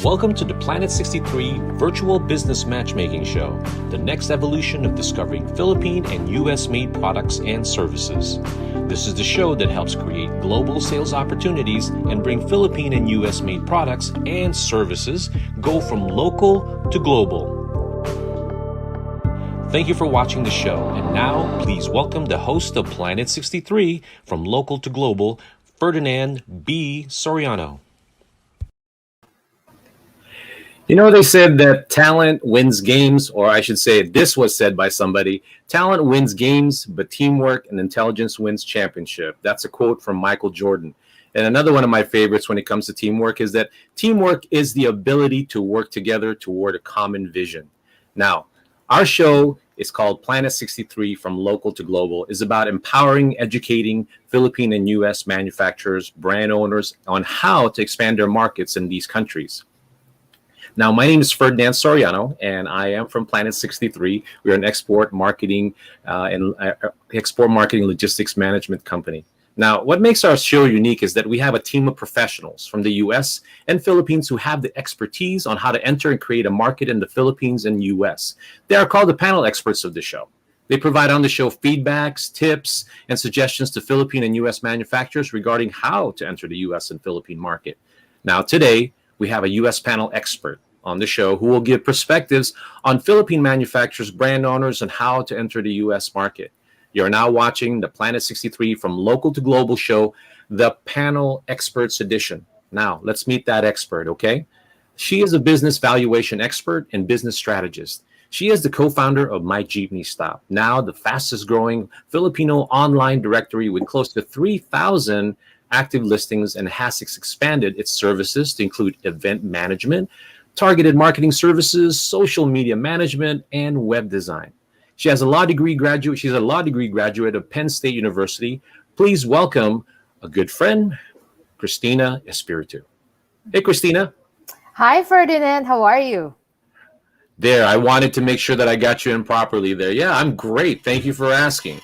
Welcome to the Planet 63 Virtual Business Matchmaking Show, the next evolution of discovering Philippine and U.S.-made products and services. This is the show that helps create global sales opportunities and bring Philippine and U.S.-made products and services go from local to global. Thank you for watching the show, and now please welcome the host of Planet 63 from Local to Global, Ferdinand B. Soriano. You know, they said that talent wins games, or I should say this was said by somebody, talent wins games, but teamwork and intelligence wins championship. That's a quote from Michael Jordan. And another one of my favorites when it comes to teamwork is that teamwork is the ability to work together toward a common vision. Now, our show is called Planet 63 from Local to Global. Is about empowering, educating Philippine and U.S. manufacturers, brand owners on how to expand their markets in these countries. Now, my name is Ferdinand Soriano, and I am from Planet 63. We're an export marketing logistics management company. Now, what makes our show unique is that we have a team of professionals from the U.S. and Philippines who have the expertise on how to enter and create a market in the Philippines and U.S. They are called the panel experts of the show. They provide on the show feedbacks, tips, and suggestions to Philippine and U.S. manufacturers regarding how to enter the U.S. and Philippine market. Now, today, we have a U.S. panel expert on the show who will give perspectives on Philippine manufacturers, brand owners, and how to enter the U.S. market. You're now watching the Planet 63 from Local to Global show, the Panel Experts Edition. Now, let's meet that expert, okay? She is a business valuation expert and business strategist. She is the co-founder of My Jeepney Stop, now the fastest growing Filipino online directory with close to 3,000 active listings, and has expanded its services to include event management, targeted marketing services, social media management, and web design. She's a law degree graduate of Penn State University. Please welcome a good friend, Cristina Espiritu. Hey, Cristina. Hi, Ferdinand. How are you? There, I wanted to make sure that I got you in properly there. Yeah, I'm great. Thank you for asking.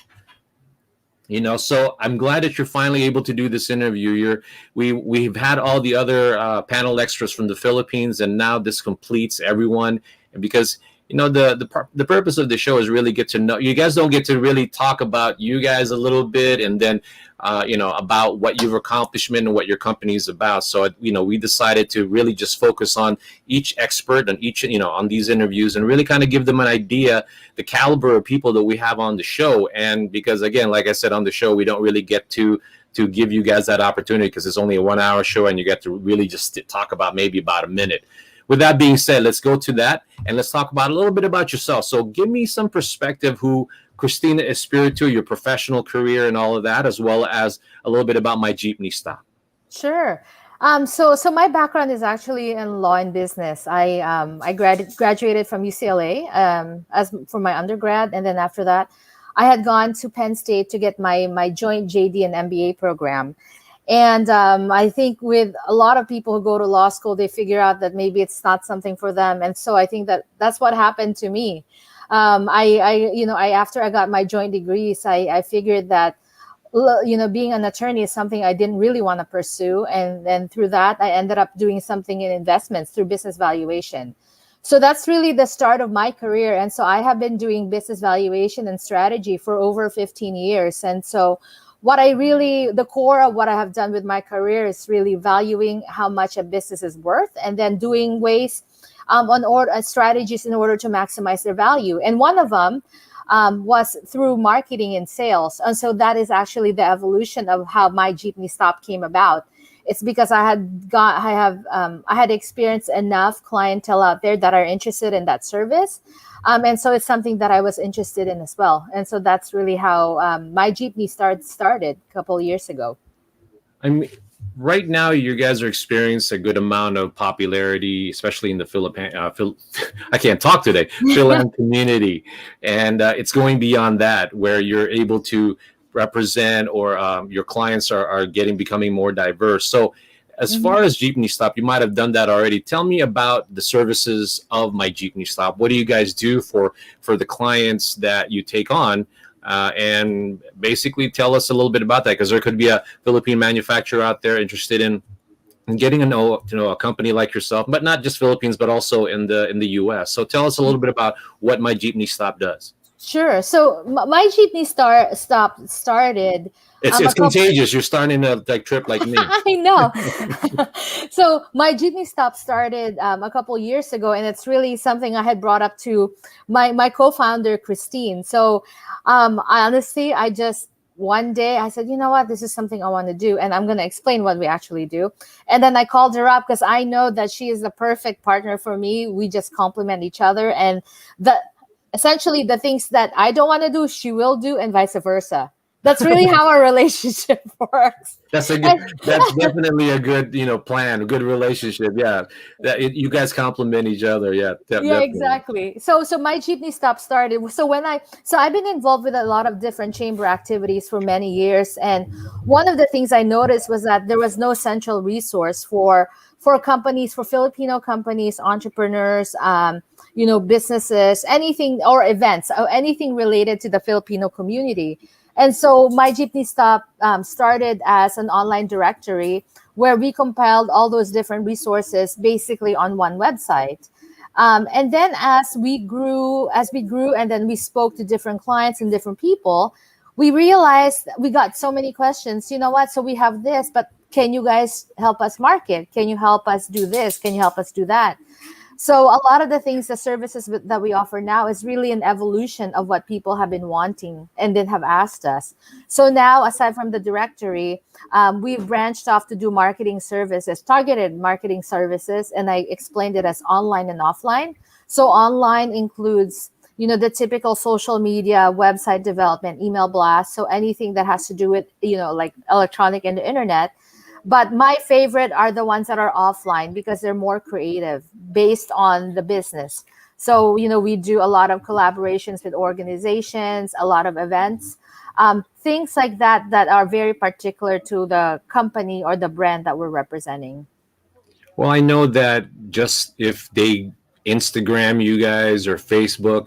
You know, so I'm glad that you're finally able to do this interview. We've had all the other panel extras from the Philippines, and now this completes everyone. And because you know the purpose of the show is really get to know you guys. Don't get to really talk about you guys a little bit, and then about what your accomplishment and what your company is about. So we decided to really just focus on each expert and each on these interviews, and really kind of give them an idea the caliber of people that we have on the show. And because again, like I said on the show, we don't really get to give you guys that opportunity because it's only a 1 hour show, and you get to really just talk about maybe about a minute. With that being said, let's go to that and let's talk about a little bit about yourself. So give me some perspective who Cristina Espiritu, your professional career and all of that, as well as a little bit about My Jeepney Stop. Sure. So my background is actually in law and business. I graduated from UCLA as for my undergrad, and then after that, I had gone to Penn State to get my joint JD and MBA program. And I think with a lot of people who go to law school, they figure out that maybe it's not something for them. And so I think that's what happened to me. After I got my joint degrees, I figured that, being an attorney is something I didn't really want to pursue. And then through that, I ended up doing something in investments through business valuation. So that's really the start of my career. And so I have been doing business valuation and strategy for over 15 years. And so the core of what I have done with my career is really valuing how much a business is worth, and then doing ways strategies in order to maximize their value. And one of them was through marketing and sales. And so that is actually the evolution of how My Jeepney Stop came about. It's because I had experienced enough clientele out there that are interested in that service. And so it's something that I was interested in as well. And so that's really how My Jeepney started a couple of years ago. I mean, right now, you guys are experiencing a good amount of popularity, especially in the I can't talk today, Philippine community. And it's going beyond that, where you're able to represent or your clients are becoming more diverse. So as far as Jeepney Stop, you might have done that already. Tell me about the services of My Jeepney Stop. What do you guys do for the clients that you take on? And basically tell us a little bit about that, because there could be a Philippine manufacturer out there interested in and getting to know a company like yourself, but not just Philippines, but also in the U.S. So tell us a little bit about what My Jeepney Stop does. Sure. So my jeepney stop started a It's couple. contagious. You're starting a like trip like me. I know. So my jeepney stop started a couple years ago, and it's really something I had brought up to my co-founder Christine. So honestly, I just one day I said, you know what, this is something I want to do, and I'm going to explain what we actually do. And then I called her up because I know that she is the perfect partner for me. We just complement each other, and the essentially the things that I don't want to do, she will do, and vice versa. That's really how our relationship works. And That's definitely a good plan, a good relationship. Yeah, you guys complement each other. Yeah, yeah, definitely. exactly. So my jeepney stop started. So I've been involved with a lot of different chamber activities for many years, and one of the things I noticed was that there was no central resource for companies, for Filipino companies, entrepreneurs, businesses, anything or events, or anything related to the Filipino community. And so my jeepney stop started as an online directory where we compiled all those different resources basically on one website. And then as we grew, and then we spoke to different clients and different people, we realized we got so many questions. You know what? So we have this, but can you guys help us market? Can you help us do this? Can you help us do that? So a lot of the things, the services that we offer now is really an evolution of what people have been wanting and then have asked us. So now, aside from the directory, we've branched off to do marketing services, targeted marketing services, and I explained it as online and offline. So online includes, the typical social media, website development, email blast, so anything that has to do with, like electronic and the internet. But my favorite are the ones that are offline because they're more creative based on the business. So, we do a lot of collaborations with organizations, a lot of events, things like that are very particular to the company or the brand that we're representing. Well, I know that just if they Instagram you guys or Facebook,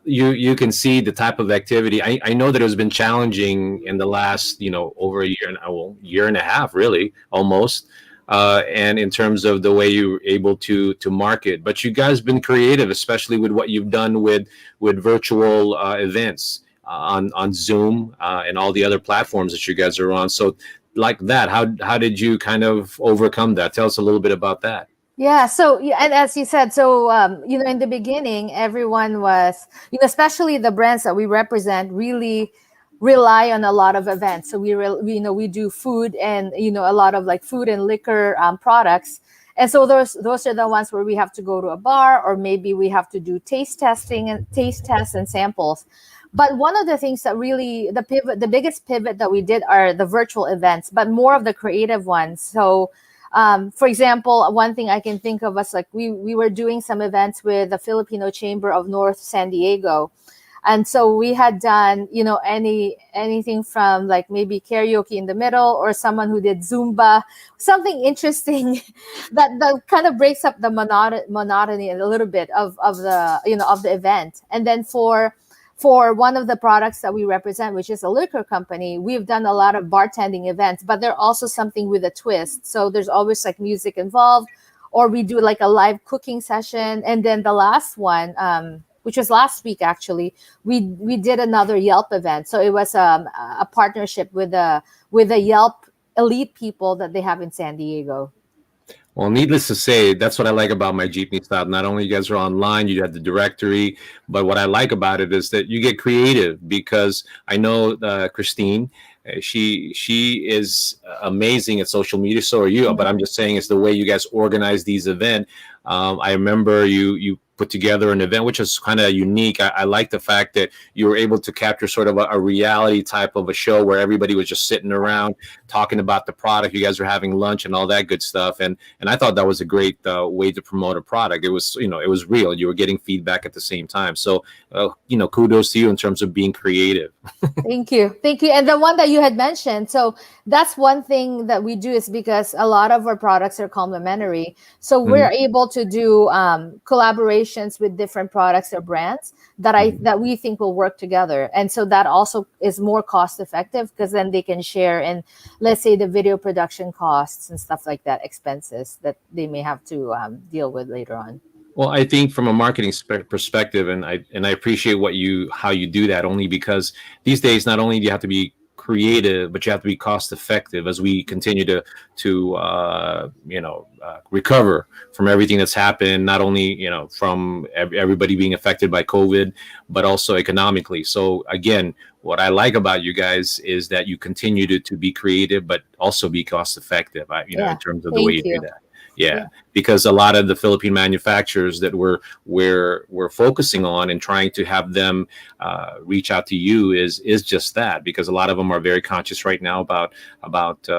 you can see the type of activity. I know that it has been challenging in the last over a year and well, year and a half really almost, and in terms of the way you were able to market. But you guys been creative, especially with what you've done with virtual events on Zoom and all the other platforms that you guys are on. So like that, how did you kind of overcome that? Tell us a little bit about that. Yeah, so yeah, and as you said, so in the beginning, everyone was, especially the brands that we represent, really rely on a lot of events. So we do food and a lot of like food and liquor products, and so those are the ones where we have to go to a bar, or maybe we have to do taste tests and samples. But one of the things that really the biggest pivot that we did are the virtual events, but more of the creative ones. So for example, one thing I can think of was like we were doing some events with the Filipino Chamber of North San Diego. And so we had done, anything from like maybe karaoke in the middle, or someone who did Zumba, something interesting that kind of breaks up the monotony a little bit of the event. And then for one of the products that we represent, which is a liquor company, we've done a lot of bartending events, but they're also something with a twist. So there's always like music involved, or we do like a live cooking session. And then the last one, which was last week actually, we did another Yelp event. So it was a partnership with the Yelp elite people that they have in San Diego. Well, needless to say, that's what I like about my Jeepney style. Not only you guys are online, you have the directory, but what I like about it is that you get creative because I know Christine, she is amazing at social media. So are you. But I'm just saying, it's the way you guys organize these events. I remember you put together an event which is kind of unique. I like the fact that you were able to capture sort of a reality type of a show where everybody was just sitting around talking about the product. You guys were having lunch and all that good stuff, and I thought that was a great way to promote a product. It was it was real. You were getting feedback at the same time. So kudos to you in terms of being creative. Thank you. Thank you. And the one that you had mentioned, so that's one thing that we do, is because a lot of our products are complementary. So we're able to do collaboration collaborations with different products or brands that we think will work together. And so that also is more cost effective, because then they can share in, let's say, the video production costs and stuff like that, expenses that they may have to deal with later on. Well, I think from a marketing perspective, and I appreciate how you do that, only because these days not only do you have to be creative, but you have to be cost effective as we continue to recover from everything that's happened, not only from everybody being affected by COVID, but also economically. So again, what I like about you guys is that you continue to be creative, but also be cost effective. In terms of the way you do that. Yeah, because a lot of the Philippine manufacturers that we're focusing on and trying to have them reach out to you is just that, because a lot of them are very conscious right now about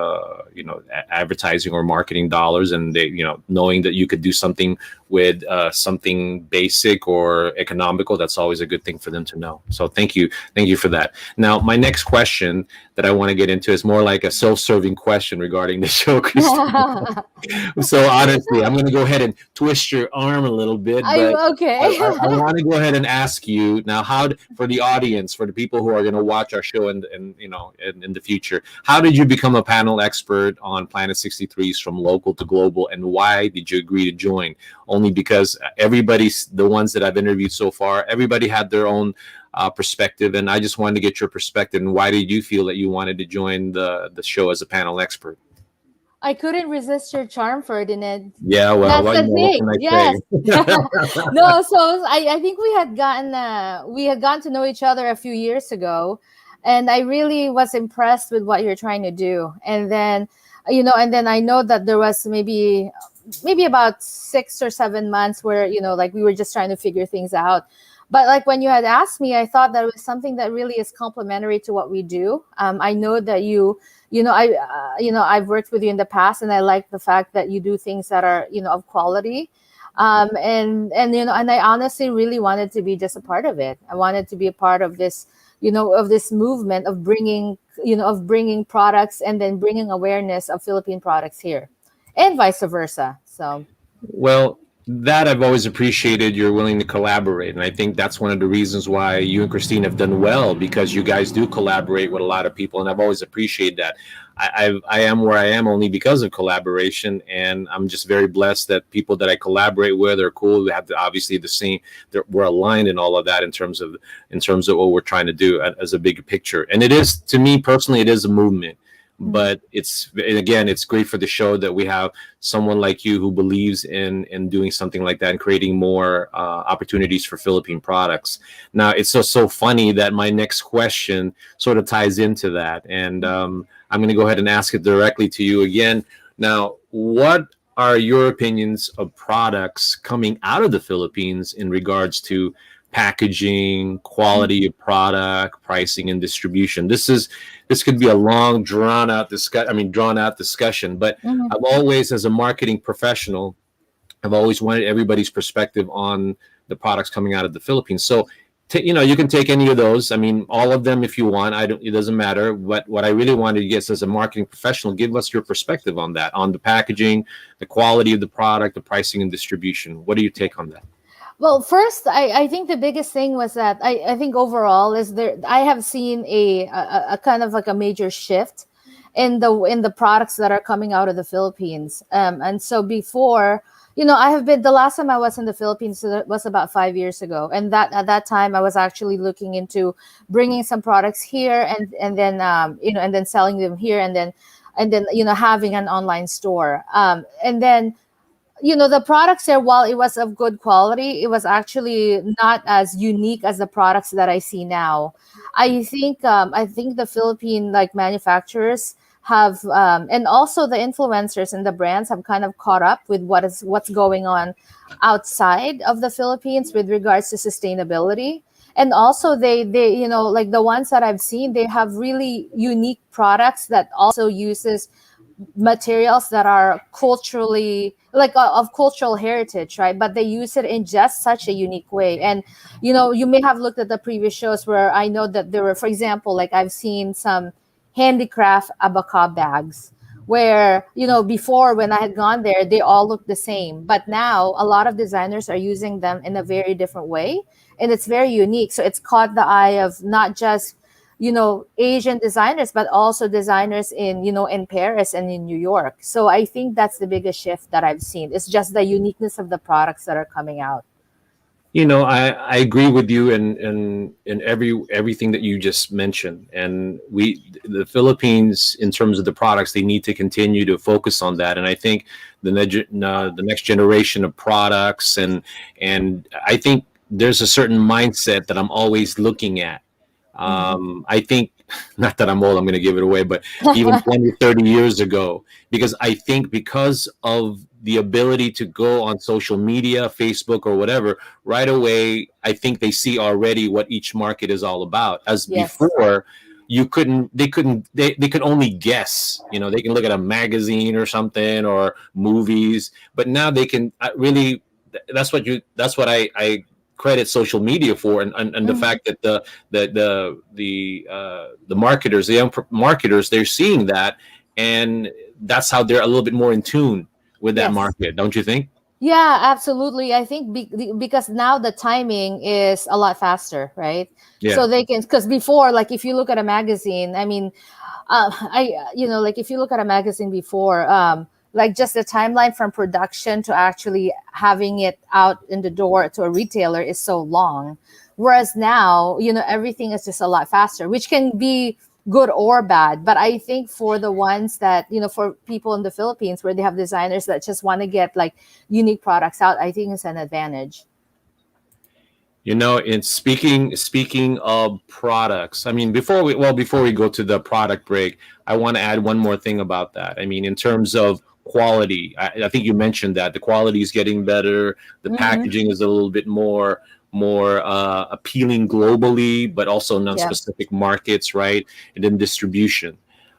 advertising or marketing dollars, and they knowing that you could do something with something basic or economical. That's always a good thing for them to know. So thank you for that. Now, my next question that I want to get into is more like a self-serving question regarding the show, Cristina. So honestly, I'm going to go ahead and twist your arm a little bit. But okay. I want to go ahead and ask you now, for the audience, for the people who are going to watch our show in the future, how did you become a panel expert on Planet 63's From Local to Global, and why did you agree to join? Only because the ones that I've interviewed so far, everybody had their own perspective, and I just wanted to get your perspective. And why did you feel that you wanted to join the show as a panel expert? I couldn't resist your charm, Ferdinand. Yeah, well, that's the thing. Yes. No, so I think we had gotten to know each other a few years ago, and I really was impressed with what you're trying to do. And then, I know that there was maybe about 6 or 7 months where we were just trying to figure things out. But like when you had asked me, I thought that it was something that really is complementary to what we do. I know that I've worked with you in the past, and I like the fact that you do things that are of quality. And I honestly really wanted to be just a part of it. I wanted to be a part of this, of this movement of bringing products and then bringing awareness of Philippine products here, and vice versa. So, well, that I've always appreciated, you're willing to collaborate, and I think that's one of the reasons why you and Christine have done well, because you guys do collaborate with a lot of people, and I've always appreciated that. I am where I am only because of collaboration, and I'm just very blessed that people that I collaborate with are cool. We have obviously the same, we're aligned in all of that in terms of what we're trying to do as a bigger picture. And it is, to me personally, it is a movement. But it's great for the show that we have someone like you who believes in doing something like that and creating more opportunities for Philippine products. Now, it's so funny that my next question sort of ties into that, and I'm going to go ahead and ask it directly to you again. Now, what are your opinions of products coming out of the Philippines in regards to packaging, quality of product, pricing, and distribution? This could be a long, drawn out discussion. But I've always, as a marketing professional, I've always wanted everybody's perspective on the products coming out of the Philippines. So, you can take any of those. I mean, all of them if you want. It doesn't matter. But what I really wanted to get as a marketing professional, give us your perspective on that, on the packaging, the quality of the product, the pricing, and distribution. What do you take on that? Well, first, I think the biggest thing was that I think overall is I have seen a kind of like a major shift in the products that are coming out of the Philippines. And so before, I have been, the last time I was in the Philippines was about 5 years ago. And at that time I was actually looking into bringing some products here and then selling them here and then having an online store. And then, the products there, while it was of good quality, it was actually not as unique as the products that I see now. I think the Philippine manufacturers have, and also the influencers and the brands have kind of caught up with what's going on outside of the Philippines with regards to sustainability. And also they like the ones that I've seen, they have really unique products that also uses materials that are culturally of cultural heritage, right? But they use it in just such a unique way. And you may have looked at the previous shows where I know that there were, for example, I've seen some handicraft abaca bags where, before when I had gone there, they all looked the same. But now a lot of designers are using them in a very different way. And it's very unique. So it's caught the eye of not just, Asian designers, but also designers in Paris and in New York. So I think that's the biggest shift that I've seen. It's just the uniqueness of the products that are coming out. I agree with you in everything that you just mentioned. And the Philippines, in terms of the products, they need to continue to focus on that. And I think the next generation of products, and I think there's a certain mindset that I'm always looking at. I think, not that I'm old, I'm going to give it away, but even 20, 30 years ago, because I think because of the ability to go on social media, Facebook or whatever, right away, I think they see already what each market is all about. As Yes. before, they could only guess, they can look at a magazine or something or movies, but now they can really, that's what I credit social media for, and the fact that the marketers, the young marketers, they're seeing that, and that's how they're a little bit more in tune with that Yes. market, don't you think? Yeah, absolutely. I think because now the timing is a lot faster, right? Yeah. So they can, because before, like if you look at a magazine, I mean, like if you look at a magazine before, like just the timeline from production to actually having it out in the door to a retailer is so long. Whereas now, everything is just a lot faster, which can be good or bad. But I think for the ones that, for people in the Philippines where they have designers that just want to get like unique products out, I think it's an advantage. In speaking of products, I mean, before we go to the product break, I want to add one more thing about that. I mean, in terms of quality, I think you mentioned that the quality is getting better. The packaging is a little bit more appealing globally, but also non-specific markets, right? And then distribution.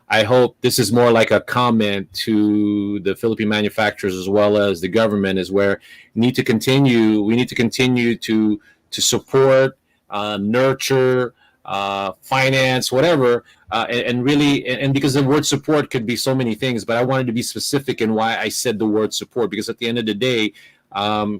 I hope this is more like a comment to the Philippine manufacturers as well as the government, is where we need to continue to support, nurture, finance, whatever, and really, and because the word support could be so many things, but I wanted to be specific in why I said the word support, because at the end of the day, I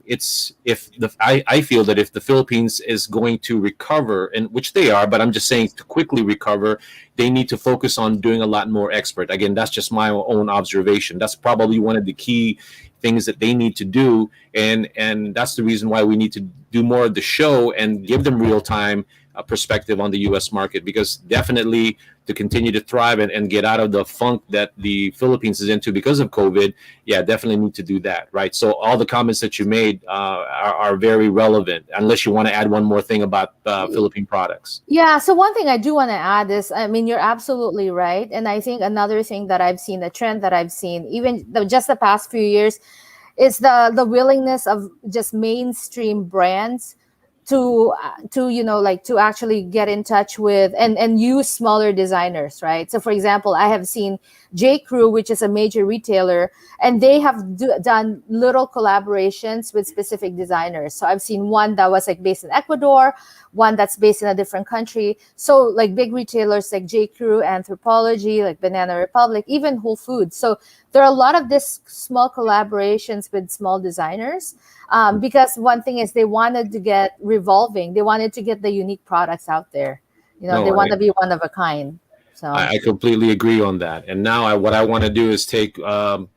feel that if the Philippines is going to recover, and which they are, but I'm just saying to quickly recover, they need to focus on doing a lot more export. Again, that's just my own observation. That's probably one of the key things that they need to do, and that's the reason why we need to do more of the show and give them real time perspective on the U.S. market, because definitely to continue to thrive and get out of the funk that the Philippines is into because of COVID, definitely need to do that, right? So all the comments that you made are very relevant, unless you want to add one more thing about Philippine products. Yeah, so one thing I do want to add is, I mean, you're absolutely right. And I think another thing that I've seen, a trend that I've seen, even just the past few years, is the willingness of just mainstream brands to to actually get in touch with and use smaller designers, right? So for example, I have seen J. Crew, which is a major retailer, and they have done little collaborations with specific designers. So I've seen one that was like based in Ecuador, one that's based in a different country. So like big retailers like J. Crew, Anthropology, like Banana Republic, even Whole Foods. So there are a lot of this small collaborations with small designers, because one thing is they wanted to get revolving. They wanted to get the unique products out there. They want to be one of a kind. So I completely agree on that. And now what I want to do is take a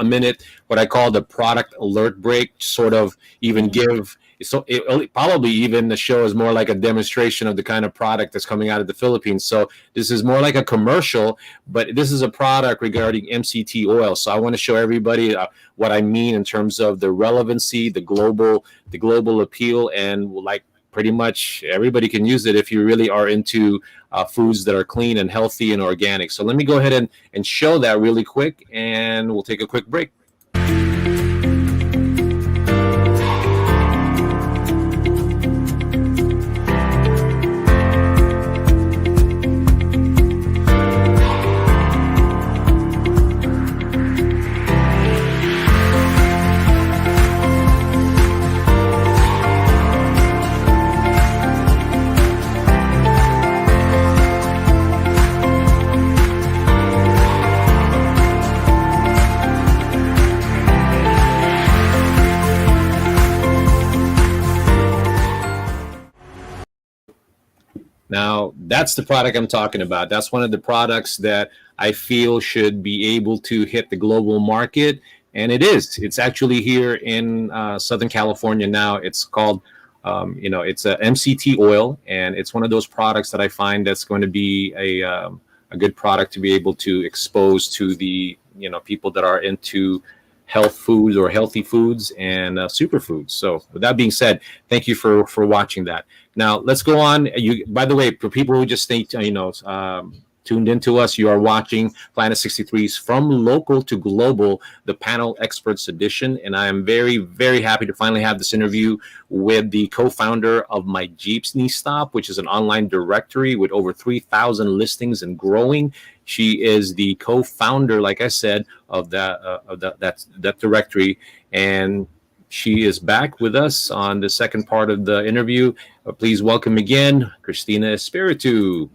minute, what I call the product alert break, sort of even give. So probably even the show is more like a demonstration of the kind of product that's coming out of the Philippines. So this is more like a commercial, but this is a product regarding MCT oil. So I want to show everybody what I mean in terms of the relevancy, the global appeal, and like pretty much everybody can use it if you really are into foods that are clean and healthy and organic. So let me go ahead and show that really quick, and we'll take a quick break. Now, that's the product I'm talking about. That's one of the products that I feel should be able to hit the global market. And it is. It's actually here in Southern California now. It's called, it's a MCT oil. And it's one of those products that I find that's going to be a good product to be able to expose to the, people that are into health foods or healthy foods and superfoods. So with that being said, thank you for watching that. Now let's go on. You, by the way, for people who just stay, tuned into us, you are watching Planet 63's From Local to Global, the Panel Experts Edition. And I am very, very happy to finally have this interview with the co-founder of My Jeepney Stop, which is an online directory with over 3,000 listings and growing. She is the co-founder, like I said, of that directory, and she is back with us on the second part of the interview. Please welcome again, Cristina Espiritu.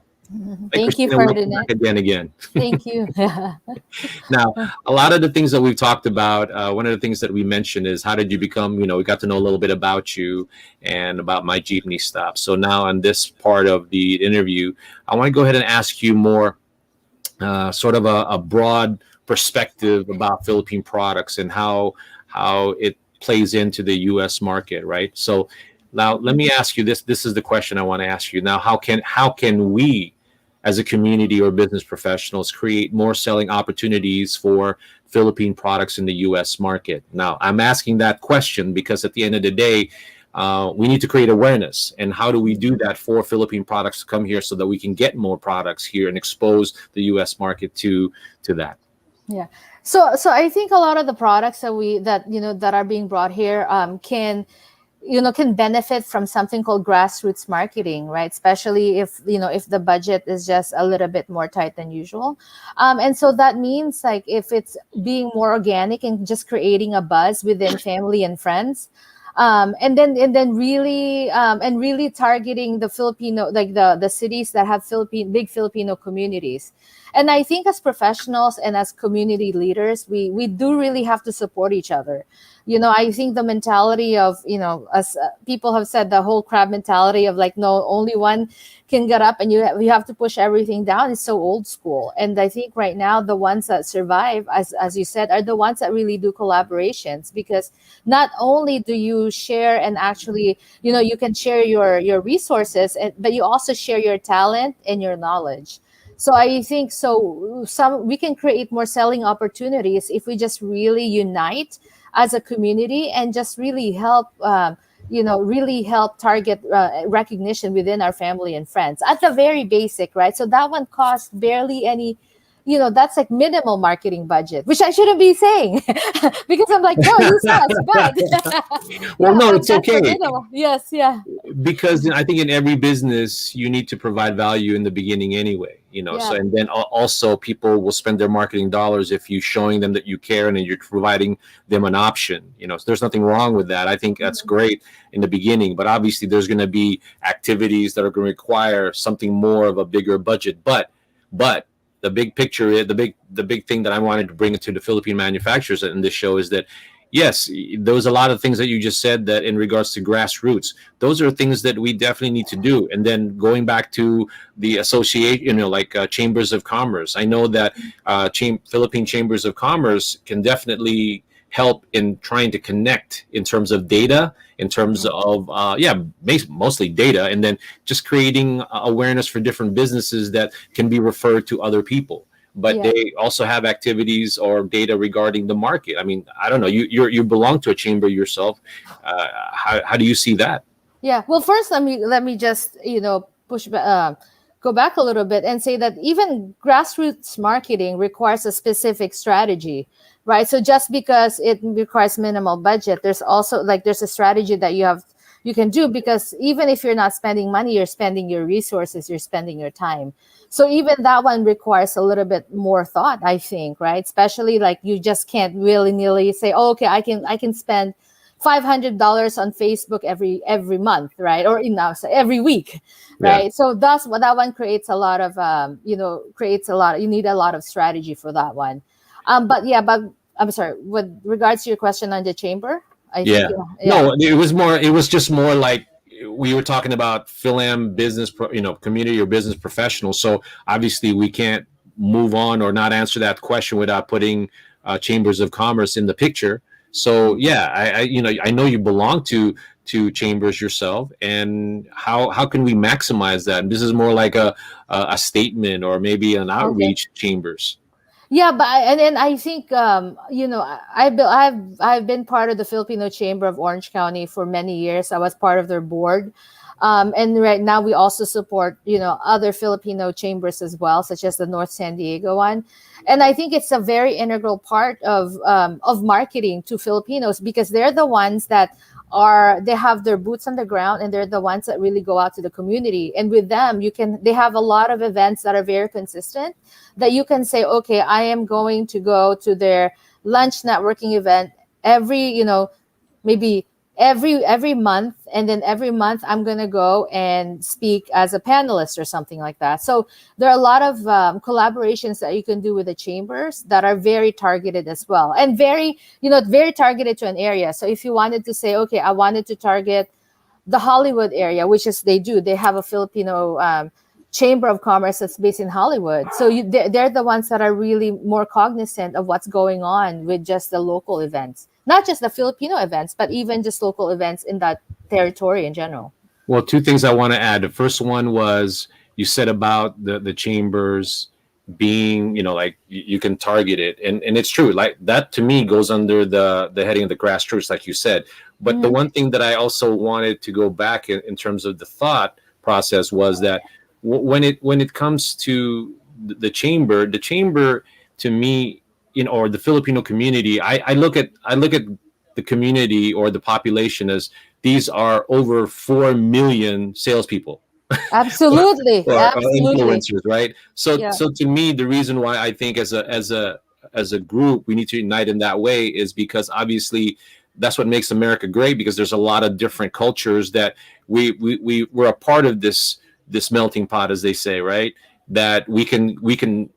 Thank you, Cristina, Ferdinand. again. Thank you. Now, a lot of the things that we've talked about, one of the things that we mentioned is how did you become, we got to know a little bit about you and about My Jeepney Stop. So now on this part of the interview, I want to go ahead and ask you more sort of a broad perspective about Philippine products and how it plays into the U.S. market, right? So now let me ask you this. This is the question I want to ask you. Now, how can we as a community or business professionals create more selling opportunities for Philippine products in the U.S. market? Now, I'm asking that question because at the end of the day, we need to create awareness. And how do we do that for Philippine products to come here so that we can get more products here and expose the U.S. market to that? Yeah. So I think a lot of the products that are being brought here can benefit from something called grassroots marketing, right? Especially if the budget is just a little bit more tight than usual. And so that means like if it's being more organic and just creating a buzz within family and friends, and then really targeting the Filipino, like the cities that have big Filipino communities. And I think as professionals and as community leaders, we do really have to support each other. I think the mentality of, as people have said, the whole crab mentality of like, no, only one can get up and you have to push everything down is so old school. And I think right now, the ones that survive, as you said, are the ones that really do collaborations, because not only do you share and actually, you can share your resources, but you also share your talent and your knowledge. So I think we can create more selling opportunities if we just really unite as a community and just really help target recognition within our family and friends at the very basic, right? So that one costs barely any, that's like minimal marketing budget, which I shouldn't be saying because I'm like, no, you said it's bad. Well, no, it's okay. Yes, yeah. Because I think in every business you need to provide value in the beginning anyway, Yeah. So and then also people will spend their marketing dollars if you're showing them that you care and you're providing them an option, so there's nothing wrong with that. I think that's great in the beginning, but obviously there's going to be activities that are going to require something more of a bigger budget. But the big picture is the big thing that I wanted to bring to the Philippine manufacturers in this show is that yes, there was a lot of things that you just said that in regards to grassroots, those are things that we definitely need to do. And then going back to the association, like chambers of commerce, I know that Philippine chambers of commerce can definitely help in trying to connect in terms of data, in terms of mostly data, and then just creating awareness for different businesses that can be referred to other people. But they also have activities or data regarding the market. I mean, I don't know. You belong to a chamber yourself. How do you see that? Yeah. Well, first let me just go back a little bit and say that even grassroots marketing requires a specific strategy, right? So just because it requires minimal budget, there's also there's a strategy that you can do, because even if you're not spending money, you're spending your resources, you're spending your time. So even that one requires a little bit more thought, I think, right? Especially you just can't willy-nilly say, oh, okay, I can spend $500 on Facebook every month, right? Or every week, right? Yeah. So that one creates a lot of you need a lot of strategy for that one. But I'm sorry, with regards to your question on the chamber. No, it was just more like we were talking about Philam business, community or business professionals. So obviously we can't move on or not answer that question without putting chambers of commerce in the picture. So yeah, I know you belong to chambers yourself, and how can we maximize that? And this is more like a statement or maybe an Okay. outreach chambers. Yeah, but and then I think I've been part of the Filipino Chamber of Orange County for many years. I was part of their board, and right now we also support other Filipino chambers as well, such as the North San Diego one. And I think it's a very integral part of marketing to Filipinos, because they're the ones that they have their boots on the ground, and they're the ones that really go out to the community. And with them, they have a lot of events that are very consistent, that you can say, okay, I am going to go to their lunch networking event maybe every month, and then every month I'm going to go and speak as a panelist or something like that. So there are a lot of collaborations that you can do with the chambers that are very targeted as well, and very targeted to an area. So if you wanted to say, okay, I wanted to target the Hollywood area, which is they have a Filipino chamber of commerce that's based in Hollywood. So they're the ones that are really more cognizant of what's going on with just the local events, not just the Filipino events, but even just local events in that territory in general. Well, two things I want to add. The first one was you said about the chambers being, like you can target it, and it's true. Like that to me goes under the heading of the grassroots, like you said. But the one thing that I also wanted to go back in terms of the thought process was that when it comes to the chamber to me, or the Filipino community, I look at the community or the population as these are over 4 million salespeople. Absolutely, or absolutely. influencers, right? So Yeah. so to me, the reason why I think as a group we need to unite in that way is because obviously that's what makes America great, because there's a lot of different cultures that we're a part of this melting pot, as they say, right? That we can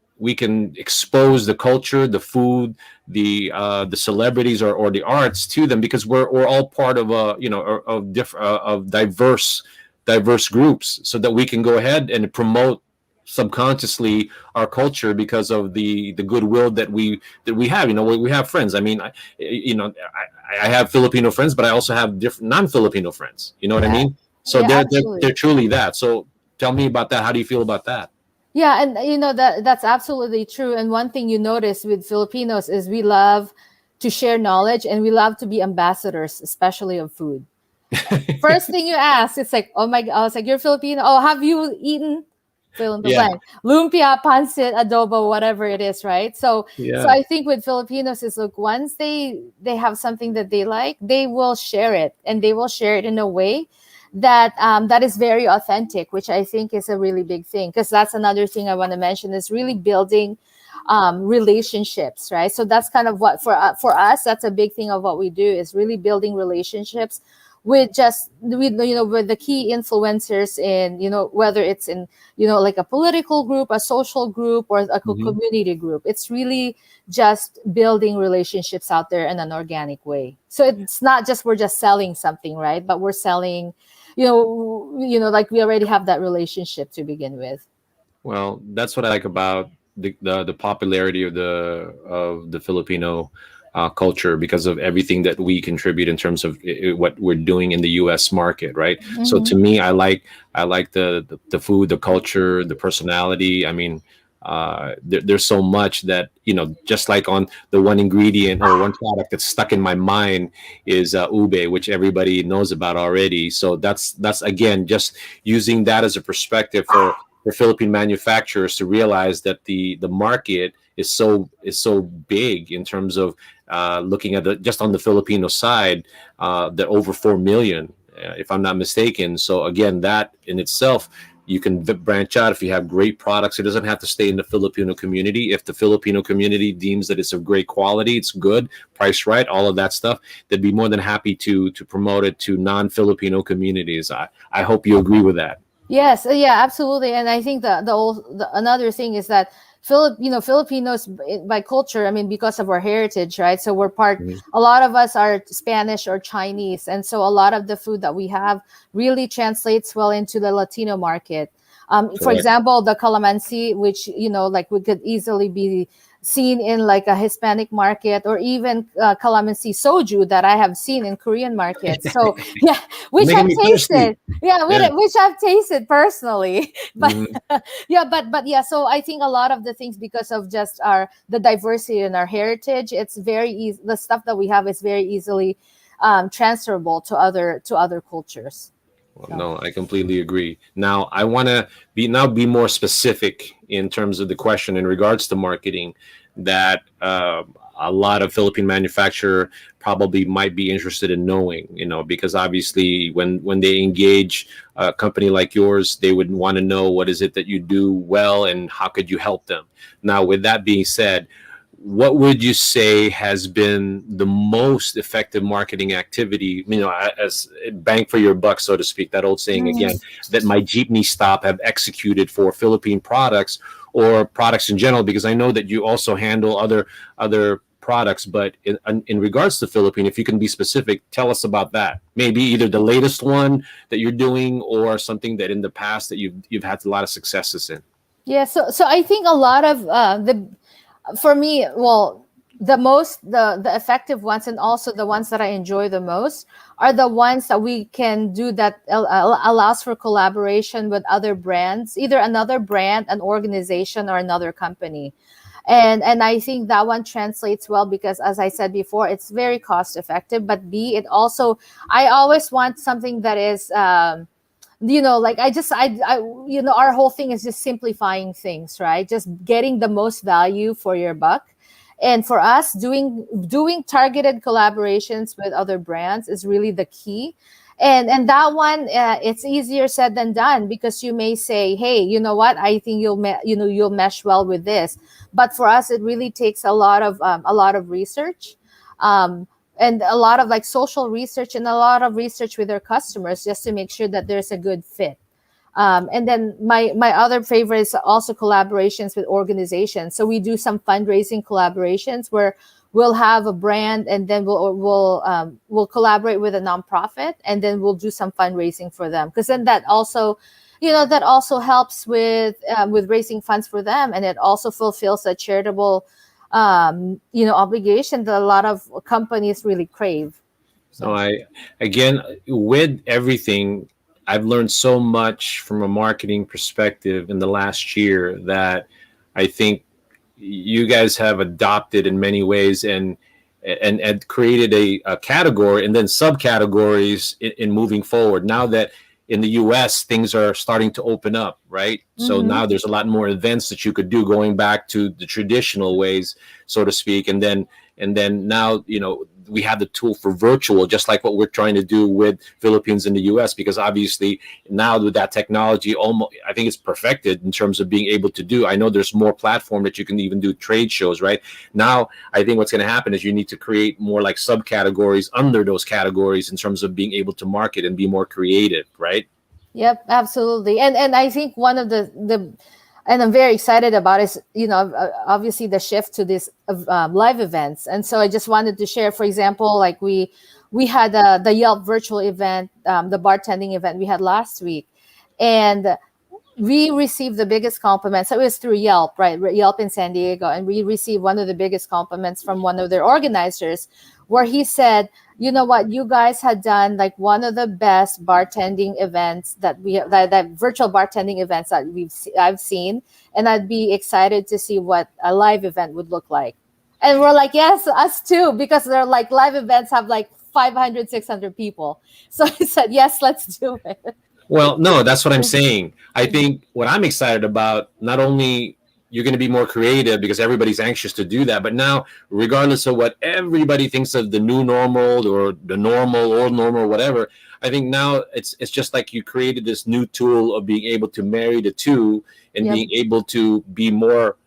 expose the culture, the food, the celebrities or the arts to them, because we're all part of of diverse groups, so that we can go ahead and promote subconsciously our culture because of the goodwill that we have. We have friends. I mean, I have Filipino friends, but I also have different non-Filipino friends. You know what I Yeah. mean? So Yeah, they're absolutely. truly that. So tell me about that. How do you feel about that? Yeah, and that's absolutely true. And one thing you notice with Filipinos is we love to share knowledge, and we love to be ambassadors, especially of food. First thing you ask, it's like, oh my God, I was like, you're Filipino. Oh, have you eaten fill in the Yeah, blank? Lumpia, pancit, adobo, whatever it is, right? So yeah. I think with Filipinos is, look, once they have something that they like, they will share it, and they will share it in a way that is very authentic, which I think is a really big thing, because that's another thing I want to mention is really building relationships, right? So that's kind of what for us, that's a big thing of what we do, is really building relationships with the key influencers in, whether it's in, like a political group, a social group, or a Mhm. community group. It's really just building relationships out there in an organic way. So it's not just we're just selling something, right? But we're selling, like we already have that relationship to begin with. Well, that's what I like about the popularity of the Filipino culture, because of everything that we contribute in terms of what we're doing in the U.S. market, right? So Hmm. to me, I like the food, the culture, the personality. I mean, there's so much that, just like on the one ingredient or one product that's stuck in my mind is ube, which everybody knows about already. So that's again just using that as a perspective for Philippine manufacturers to realize that the market is so big in terms of looking at just on the Filipino side, that over 4 million, if I'm not mistaken. So again, that in itself, you can branch out if you have great products. It doesn't have to stay in the Filipino community. If the Filipino community deems that it's of great quality, it's good, priced right, all of that stuff, they'd be more than happy to promote it to non-Filipino communities. I hope you agree with that. Yes, yeah, absolutely. And I think the another thing is that Filipinos by culture, I mean, because of our heritage, right? So Mhm. a lot of us are Spanish or Chinese. And so a lot of the food that we have really translates well into the Latino market. For Correct. example, the calamansi, which, like we could easily be seen in like a Hispanic market, or even calamansi soju that I have seen in Korean markets. So yeah, You're which making I've me thirsty. tasted. Yeah, Yeah. which I've tasted personally. But Mhm. yeah, but yeah, so I think a lot of the things, because of just the diversity in our heritage, it's very easy. The stuff that we have is very easily transferable to other cultures. Well, So no, I completely agree. Now, I want to be more specific in terms of the question in regards to marketing that a lot of Philippine manufacturer probably might be interested in knowing, because obviously when they engage a company like yours, they would want to know what is it that you do well and how could you help them. Now, with that being said, what would you say has been the most effective marketing activity, as bang for your buck, so to speak, that old saying again, that my Jeepney stop have executed for Philippine products or products in general? Because I know that you also handle other products, but in regards to Philippine, if you can be specific, tell us about that. Maybe either the latest one that you're doing or something that in the past that you've had a lot of successes in. yeah, so I think a lot of the for me, well, the effective ones, and also the ones that I enjoy the most, are the ones that we can do that allows for collaboration with other brands, either another brand, an organization, or another company. And I think that one translates well because, as I said before, it's very cost effective, but it also, I always want something that is like our whole thing is just simplifying things, right? Just getting the most value for your buck. And for us, doing targeted collaborations with other brands is really the key. And that one, it's easier said than done, because you may say, hey, you know what, I think you'll mesh well with this. But for us, it really takes a lot of research, um, and a lot of like social research, and a lot of research with their customers, just to make sure that there's a good fit. And then my other favorite is also collaborations with organizations. So we do some fundraising collaborations where we'll have a brand, and then we'll collaborate with a nonprofit, and then we'll do some fundraising for them, because then that also helps with raising funds for them, and it also fulfills a charitable obligation that a lot of companies really crave. No, So again, with everything, I've learned so much from a marketing perspective in the last year that I think you guys have adopted in many ways and created a category and then subcategories in moving forward. Now that in the US things are starting to open up, right? So mm-hmm. now there's a lot more events that you could do going back to the traditional ways, so to speak. And then now, we have the tool for virtual, just like what we're trying to do with Philippines in the US, because obviously now with that technology, almost, I think it's perfected in terms of being able to do. I know there's more platform that you can even do trade shows, right? Now, I think what's going to happen is you need to create more like subcategories under those categories in terms of being able to market and be more creative, right? Yep, absolutely. And I think one of the and I'm very excited about is, obviously the shift to this live events. And so I just wanted to share, for example, like we had the Yelp virtual event, the bartending event we had last week, and we received the biggest compliments. It was through Yelp, right? Yelp in San Diego. And we received one of the biggest compliments from one of their organizers, where he said, you know what, you guys had done like one of the best bartending events that that virtual bartending events that I've seen. And I'd be excited to see what a live event would look like. And we're like, yes, us too, because they're like live events have like 500, 600 people. So I said, yes, let's do it. Well, no, that's what I'm saying. I think what I'm excited about, not only you're going to be more creative because everybody's anxious to do that, but now, regardless of what everybody thinks of the new normal or the normal, old normal, whatever, I think now it's just like you created this new tool of being able to marry the two and Yep. being able to be more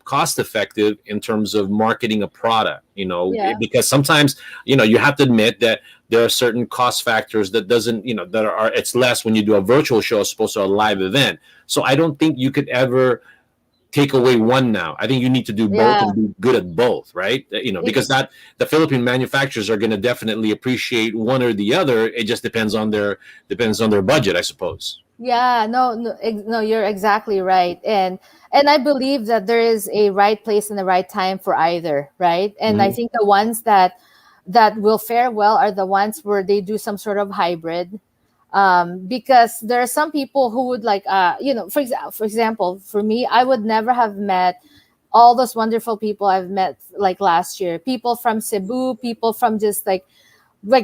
cost effective in terms of marketing a product, Yeah. because sometimes, you have to admit that there are certain cost factors that doesn't, that are, it's less when you do a virtual show as opposed to a live event. So I don't think you could ever take away one now. I think you need to do both Yeah. and be good at both, right? Because Ex- that the Philippine manufacturers are going to definitely appreciate one or the other. It just depends on their budget, I suppose. Yeah, no, you're exactly right. And I believe that there is a right place and the right time for either, right? And I Mhm. think the ones that will fare well are the ones where they do some sort of hybrid. Because there are some people who would like, for example, for me, I would never have met all those wonderful people I've met like last year. People from Cebu, people from just like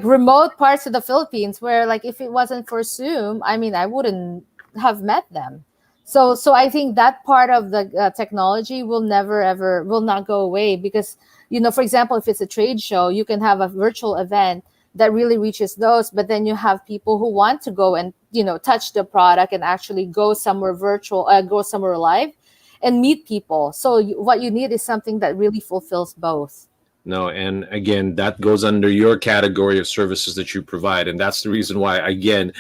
remote parts of the Philippines where like if it wasn't for Zoom, I mean, I wouldn't have met them. So I think that part of the technology will never ever will not go away because for example, if it's a trade show, you can have a virtual event that really reaches those, but then you have people who want to go and touch the product and actually go somewhere virtual, go somewhere live, and meet people. So what you need is something that really fulfills both. No, and again, that goes under your category of services that you provide, and that's the reason why, again,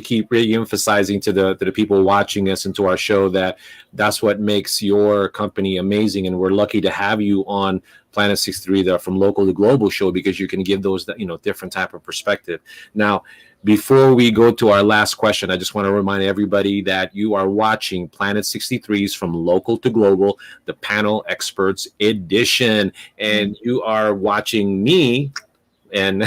keep re-emphasizing to the people watching us and to our show that that's what makes your company amazing, and we're lucky to have you on Planet 63, the From Local to Global show, because you can give those different type of perspective. Now, before we go to our last question, I just want to remind everybody that you are watching Planet 63's From Local to Global, the Panel Experts Edition, and you are watching me and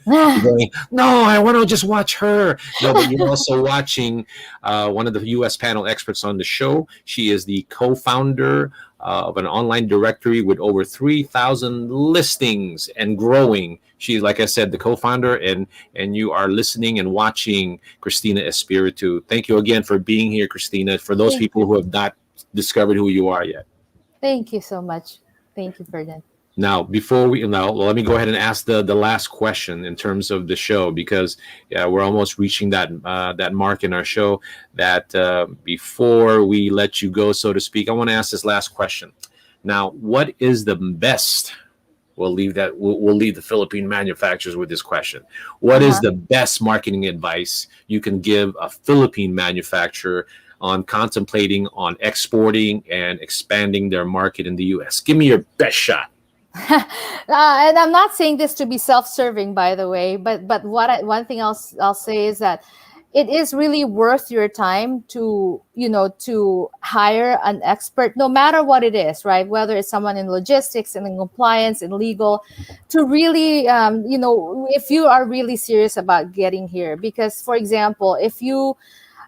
you're going, no, I want to just watch her. No, but you're also watching one of the U.S. panel experts on the show. She is the co-founder of an online directory with over 3,000 listings and growing. She's, like I said, the co-founder, and you are listening and watching Cristina Espiritu. Thank you again for being here, Cristina. For those Thank people who have not discovered who you are yet. thank you so much. Thank you, Ferdinand. Now, let me go ahead and ask the last question in terms of the show, because yeah, we're almost reaching that mark in our show. That before we let you go, so to speak, I want to ask this last question. Now, what is the best? We'll leave the Philippine manufacturers with this question. What is Uh-huh. the best marketing advice you can give a Philippine manufacturer on contemplating on exporting and expanding their market in the U.S.? Give me your best shot. And I'm not saying this to be self-serving, by the way, but one thing I'll say is that it is really worth your time to to hire an expert, no matter what it is, right? Whether it's someone in logistics and in compliance and legal, to really if you are really serious about getting here, because for example, if you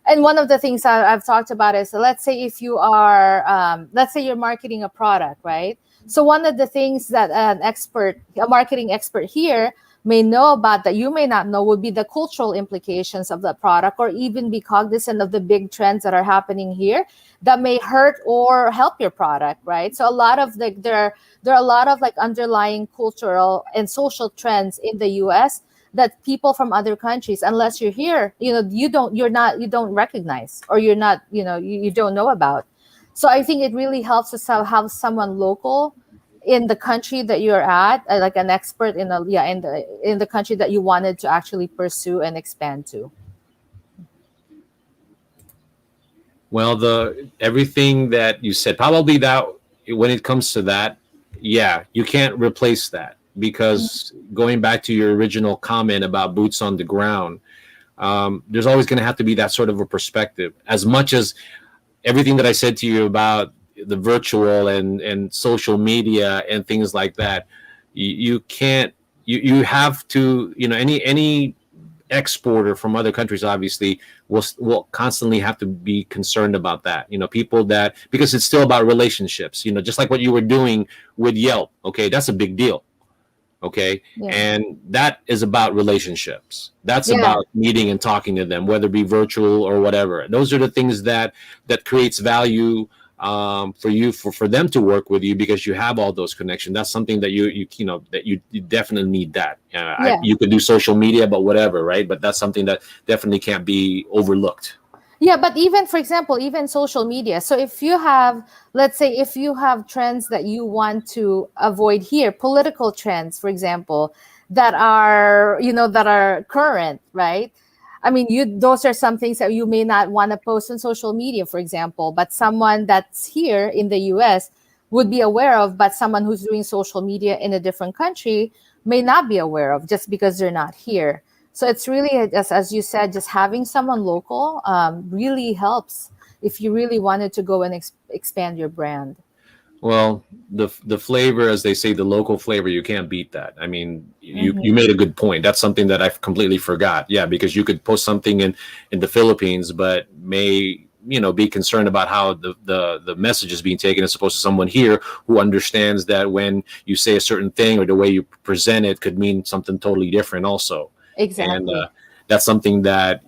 and one of the things I've talked about is, let's say if you are, let's say you're marketing a product, right? So one of the things that a marketing expert here may know about that you may not know would be the cultural implications of the product, or even be cognizant of the big trends that are happening here that may hurt or help your product, right? So a lot of there are a lot of like underlying cultural and social trends in the US that people from other countries, unless you're here, you don't recognize, or you're not, you don't know about. So I think it really helps us have someone local in the country that you're at, like an expert in the country that you wanted to actually pursue and expand to. Well, the everything that you said, probably that when it comes to that, yeah, you can't replace that, because going back to your original comment about boots on the ground, there's always going to have to be that sort of a perspective. As much as everything that I said to you about the virtual and social media and things like that, you can't. You have to, any exporter from other countries obviously will constantly have to be concerned about that, people that, because it's still about relationships, just like what you were doing with Yelp. Okay, that's a big deal. Okay, Yeah. and that is about relationships. That's Yeah. about meeting and talking to them, whether it be virtual or whatever. Those are the things that creates value, for you, for them to work with you, because you have all those connections. That's something that you definitely need. That Yeah. you could do social media, but whatever, right? But that's something that definitely can't be overlooked. Yeah, but even, for example, even social media. So if you have, let's say, if you have trends that you want to avoid here, political trends, for example, that are current, right? I mean, those are some things that you may not want to post on social media, for example, but someone that's here in the US would be aware of, but someone who's doing social media in a different country may not be aware of just because they're not here. So it's really, as you said, just having someone local really helps if you really wanted to go and expand your brand. Well, the flavor, as they say, the local flavor, you can't beat that. I mean, you Mhm. you made a good point. That's something that I completely forgot. Yeah, because you could post something in the Philippines, but may be concerned about how the message is being taken as opposed to someone here who understands that when you say a certain thing or the way you present it could mean something totally different also. And Exactly. that's something that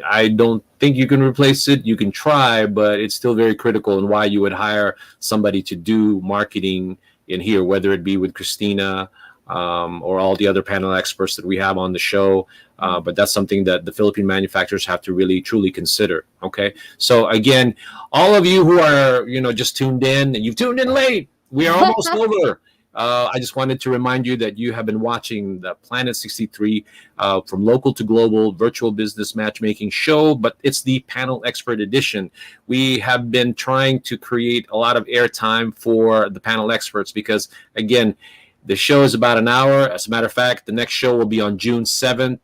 I don't think you can replace it. You can try, but it's still very critical in why you would hire somebody to do marketing in here, whether it be with Christina or all the other panel experts that we have on the show. But that's something that the Philippine manufacturers have to really truly consider. Okay, so again, all of you who are just tuned in, and you've tuned in late, we are almost over. I just wanted to remind you that you have been watching the Planet 63 from local to global virtual business matchmaking show, but it's the panel expert edition. We have been trying to create a lot of airtime for the panel experts because, again, the show is about an hour. As a matter of fact, the next show will be on June 7th,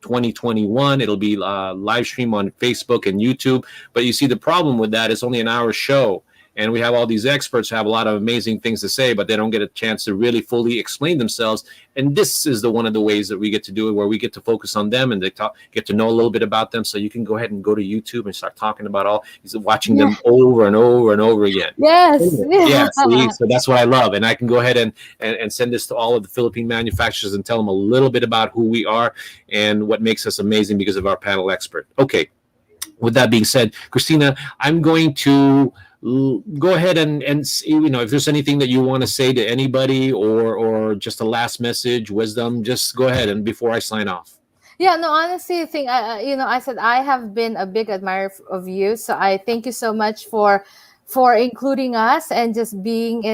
2021. It'll be live stream on Facebook and YouTube. But you see, the problem with that is only an hour show. And we have all these experts who have a lot of amazing things to say, but they don't get a chance to really fully explain themselves. And this is one of the ways that we get to do it, where we get to focus on them and they get to know a little bit about them. So you can go ahead and go to YouTube and start talking about watching Yeah. them over and over and over again. Yes. Yeah, see, so that's what I love. And I can go ahead and send this to all of the Philippine manufacturers and tell them a little bit about who we are and what makes us amazing because of our panel expert. Okay, with that being said, Christina, I'm going to go ahead and if there's anything that you want to say to anybody or just a last message, wisdom, just go ahead and before I sign off. Yeah, no, honestly, I think I said I have been a big admirer of you, so I thank you so much for including us and just being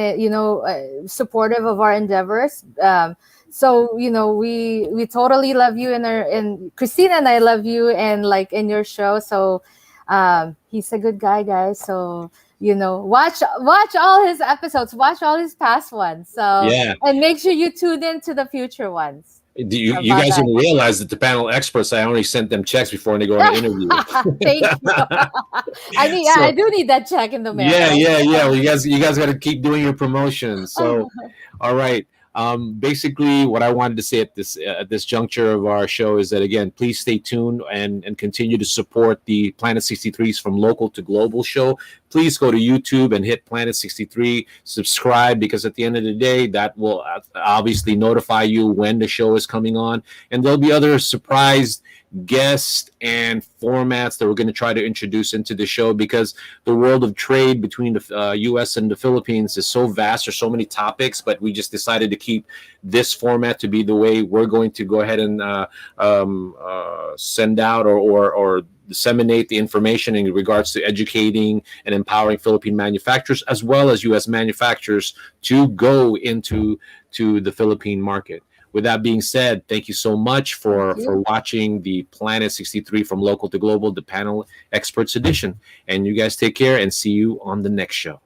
supportive of our endeavors. So we totally love you, and Christina and I love you, and like in your show. So he's a good guy, guys. So watch all his episodes, watch all his past ones. So Yeah. and make sure you tune in to the future ones. You About guys that. didn't realize that the panel experts, I only sent them checks before they go on an interview. Thank you. I So do need that check in the yeah, mail. yeah, yeah. Well, you guys got to keep doing your promotions. So all right. Basically, what I wanted to say at this juncture of our show is that, again, please stay tuned and continue to support the Planet 63's From Local to Global show. Please go to YouTube and hit Planet 63, subscribe, because at the end of the day, that will obviously notify you when the show is coming on. And there'll be other surprise guests and formats that we're going to try to introduce into the show, because the world of trade between the U.S. and the Philippines is so vast. There's so many topics, but we just decided to keep this format to be the way we're going to go ahead and send out or disseminate the information in regards to educating and empowering Philippine manufacturers as well as U.S. manufacturers to go into the Philippine market. With that being said, thank you so much for watching the Planet 63 From Local to Global, the Panel Experts Edition. And you guys take care and see you on the next show.